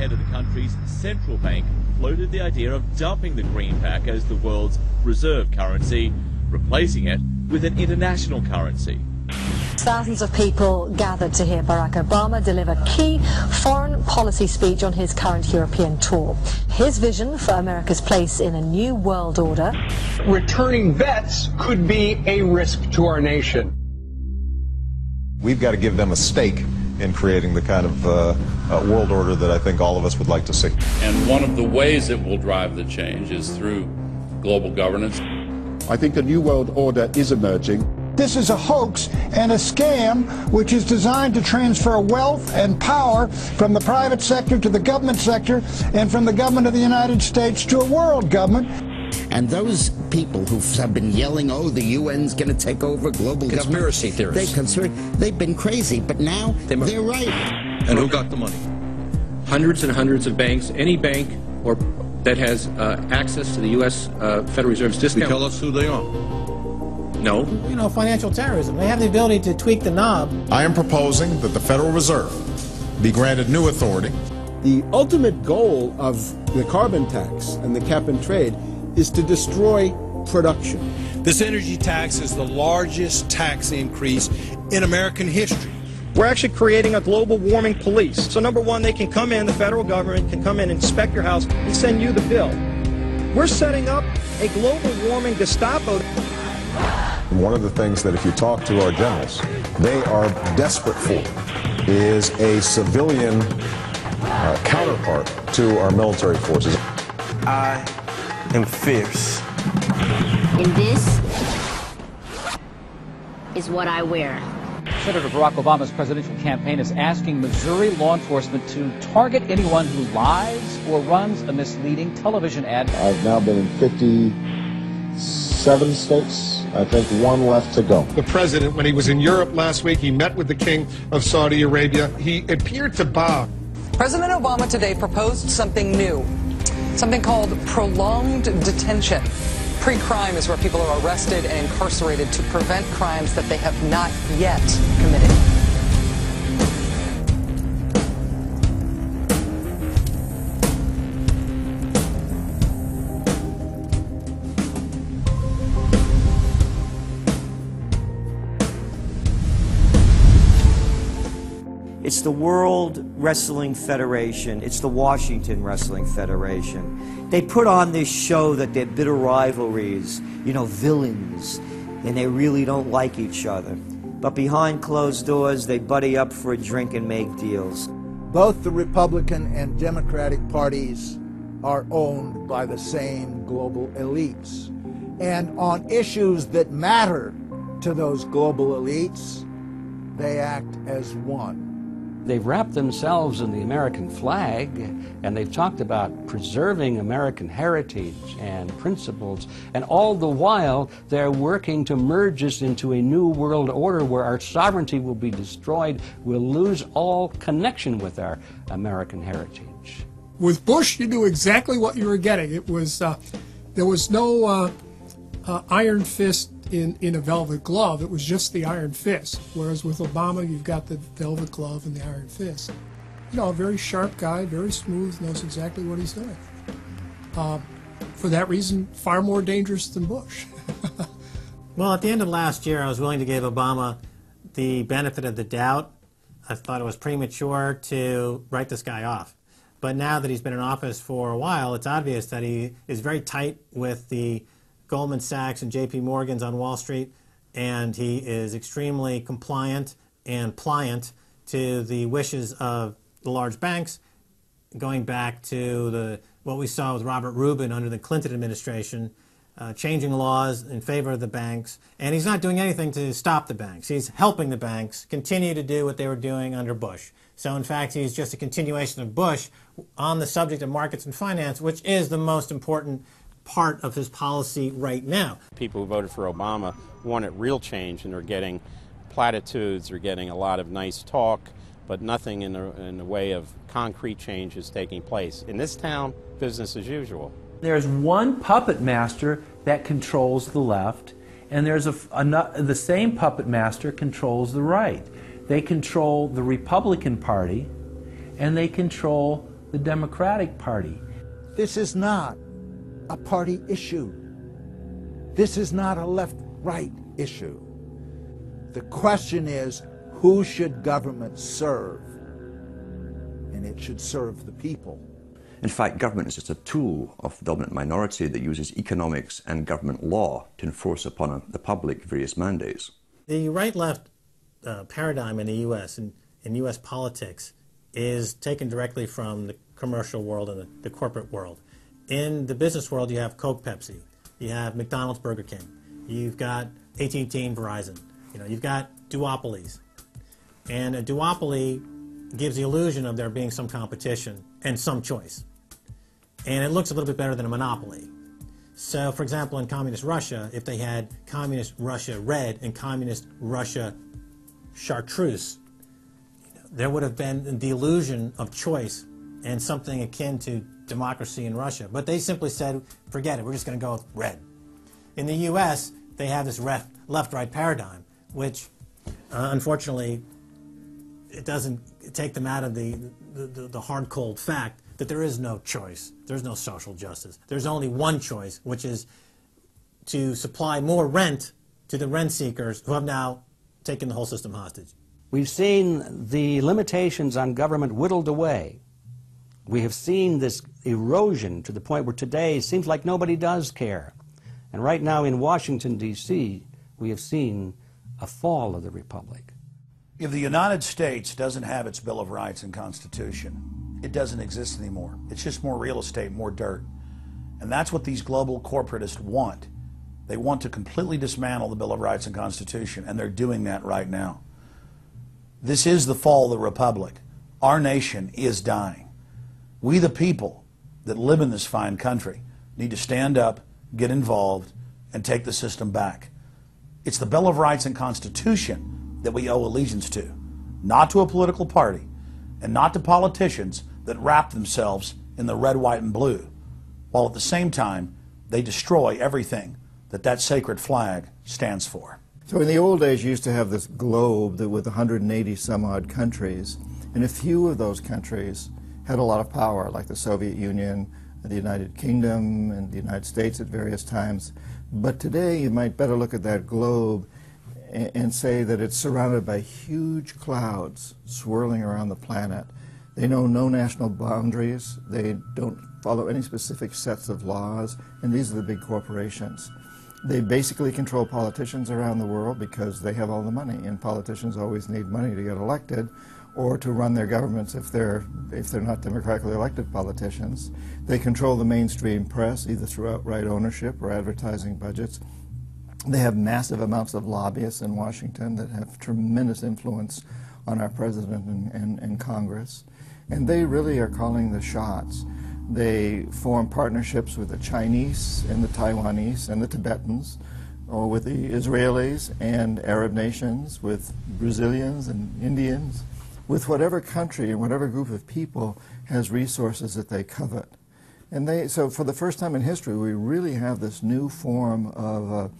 head of the country's central bank floated the idea of dumping the greenback as the world's reserve currency, replacing it with an international currency. Thousands of people gathered to hear Barack Obama deliver key foreign policy speech on his current European tour. His vision for America's place in a new world order. Returning vets could be a risk to our nation. We've got to give them a stake in creating the kind of world order that I think all of us would like to see. And one of the ways it will drive the change is through global governance. I think a new world order is emerging. This is a hoax and a scam which is designed to transfer wealth and power from the private sector to the government sector and from the government of the United States to a world government. And those people who have been yelling, oh, the UN's going to take over global conspiracy theorists. They've been crazy, but now they're right. And who got the money? Hundreds and hundreds of banks. Any bank or that has access to the U.S. Federal Reserve's discount. Tell us who they are. No. You know, financial terrorism. They have the ability to tweak the knob. I am proposing that the Federal Reserve be granted new authority. The ultimate goal of the carbon tax and the cap and trade is to destroy production. This energy tax is the largest tax increase in American history. We're actually creating a global warming police. So number one, they can come in, the federal government can come in and inspect your house and send you the bill. We're setting up a global warming Gestapo. One of the things that if you talk to our generals, they are desperate for is a civilian counterpart to our military forces. I am fierce. And this is what I wear. Senator Barack Obama's presidential campaign is asking Missouri law enforcement to target anyone who lies or runs a misleading television ad. I've now been in 57 states. I think one left to go. The president, when he was in Europe last week, he met with the king of Saudi Arabia. He appeared to bow. President Obama today proposed something new, something called prolonged detention. Pre-crime is where people are arrested and incarcerated to prevent crimes that they have not yet committed. It's the World Wrestling Federation. It's the Washington Wrestling Federation. They put on this show that they're bitter rivalries, you know, villains, and they really don't like each other. But behind closed doors, they buddy up for a drink and make deals. Both the Republican and Democratic parties are owned by the same global elites. And on issues that matter to those global elites, they act as one. They've wrapped themselves in the American flag, and they've talked about preserving American heritage and principles, and all the while they're working to merge us into a new world order where our sovereignty will be destroyed. We'll lose all connection with our American heritage. With Bush, you knew exactly what you were getting. It was there was no iron fist in a velvet glove. It was just the iron fist. Whereas with Obama, you've got the velvet glove and the iron fist. You know, a very sharp guy, very smooth, knows exactly what he's doing. For that reason, far more dangerous than Bush. Well, at the end of last year, I was willing to give Obama the benefit of the doubt. I thought it was premature to write this guy off. But now that he's been in office for a while, it's obvious that he is very tight with the Goldman Sachs and J.P. Morgan's on Wall Street, and he is extremely compliant and pliant to the wishes of the large banks, going back to what we saw with Robert Rubin under the Clinton administration, changing laws in favor of the banks. And he's not doing anything to stop the banks. He's helping the banks continue to do what they were doing under Bush. So in fact, he's just a continuation of Bush on the subject of markets and finance, which is the most important part of his policy right now. People who voted for Obama wanted real change, and they're getting platitudes, they're getting a lot of nice talk, but nothing in the way of concrete change is taking place. In this town, business as usual. There's one puppet master that controls the left, and there's the same puppet master controls the right. They control the Republican Party, and they control the Democratic Party. This is not a party issue. This is not a left-right issue. The question is, who should government serve? And it should serve the people. In fact, government is just a tool of the dominant minority that uses economics and government law to enforce upon the public various mandates. The right-left paradigm in the U.S. and in U.S. politics is taken directly from the commercial world and the corporate world. In the business world, you have Coke, Pepsi. You have McDonald's, Burger King. You've got AT&T and Verizon. You've got duopolies. And a duopoly gives the illusion of there being some competition and some choice. And it looks a little bit better than a monopoly. So, for example, in Communist Russia, if they had Communist Russia Red and Communist Russia Chartreuse, there would have been the illusion of choice and something akin to democracy in Russia. But they simply said, forget it, we're just going to go with red. In the U.S., they have this left-right paradigm, which, unfortunately, it doesn't take them out of the hard, cold fact that there is no choice. There's no social justice. There's only one choice, which is to supply more rent to the rent seekers who have now taken the whole system hostage. We've seen the limitations on government whittled away. We have seen this erosion to the point where today it seems like nobody does care. And right now in Washington, D.C., we have seen a fall of the republic. If the United States doesn't have its Bill of Rights and Constitution, it doesn't exist anymore. It's just more real estate, more dirt. And that's what these global corporatists want. They want to completely dismantle the Bill of Rights and Constitution, and they're doing that right now. This is the fall of the republic. Our nation is dying. We, the people that live in this fine country, need to stand up, get involved, and take the system back. It's the Bill of Rights and Constitution that we owe allegiance to, not to a political party, and not to politicians that wrap themselves in the red, white, and blue, while at the same time they destroy everything that that sacred flag stands for. So in the old days, you used to have this globe that with 180 some odd countries, and a few of those countries had a lot of power, like the Soviet Union, the United Kingdom, and the United States at various times. But today, you might better look at that globe and say that it's surrounded by huge clouds swirling around the planet. They know no national boundaries. They don't follow any specific sets of laws, and these are the big corporations. They basically control politicians around the world because they have all the money, and politicians always need money to get elected or to run their governments if they're not democratically elected politicians. They control the mainstream press, either through outright ownership or advertising budgets. They have massive amounts of lobbyists in Washington that have tremendous influence on our president and Congress. And they really are calling the shots. They form partnerships with the Chinese and the Taiwanese and the Tibetans, or with the Israelis and Arab nations, with Brazilians and Indians, with whatever country and whatever group of people has resources that they covet. And so for the first time in history, we really have this new form of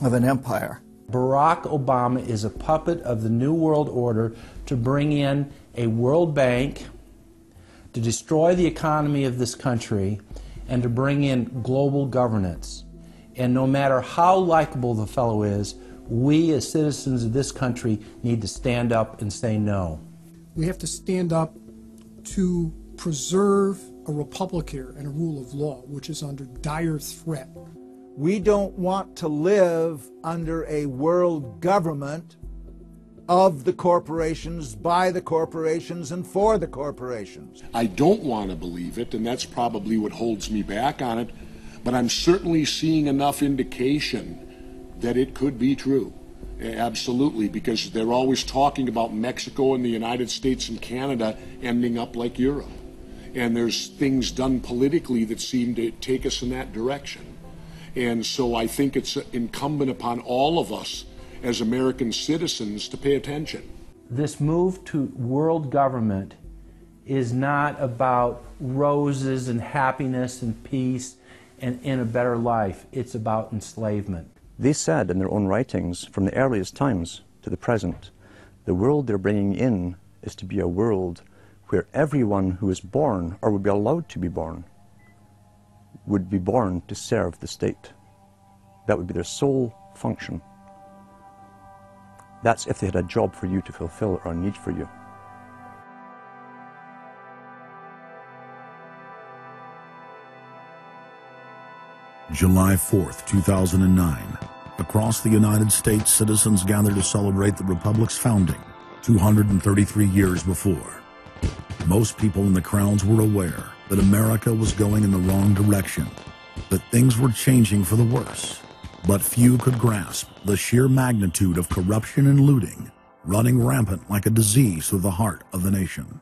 an empire. Barack Obama is a puppet of the New World Order to bring in a World Bank, to destroy the economy of this country, and to bring in global governance. And no matter how likable the fellow is, we as citizens of this country need to stand up and say no. We have to stand up to preserve a republic here and a rule of law, which is under dire threat. We don't want to live under a world government of the corporations, by the corporations, and for the corporations. I don't want to believe it, and that's probably what holds me back on it, but I'm certainly seeing enough indication that it could be true. Absolutely, because they're always talking about Mexico and the United States and Canada ending up like Europe. And there's things done politically that seem to take us in that direction. And so I think it's incumbent upon all of us as American citizens to pay attention. This move to world government is not about roses and happiness and peace and in a better life. It's about enslavement. They said in their own writings, from the earliest times to the present, the world they're bringing in is to be a world where everyone who is born, or would be allowed to be born, would be born to serve the state. That would be their sole function. That's if they had a job for you to fulfill or a need for you. July 4th, 2009. Across the United States, citizens gathered to celebrate the Republic's founding 233 years before. Most people in the crowds were aware that America was going in the wrong direction, that things were changing for the worse. But few could grasp the sheer magnitude of corruption and looting running rampant like a disease through the heart of the nation.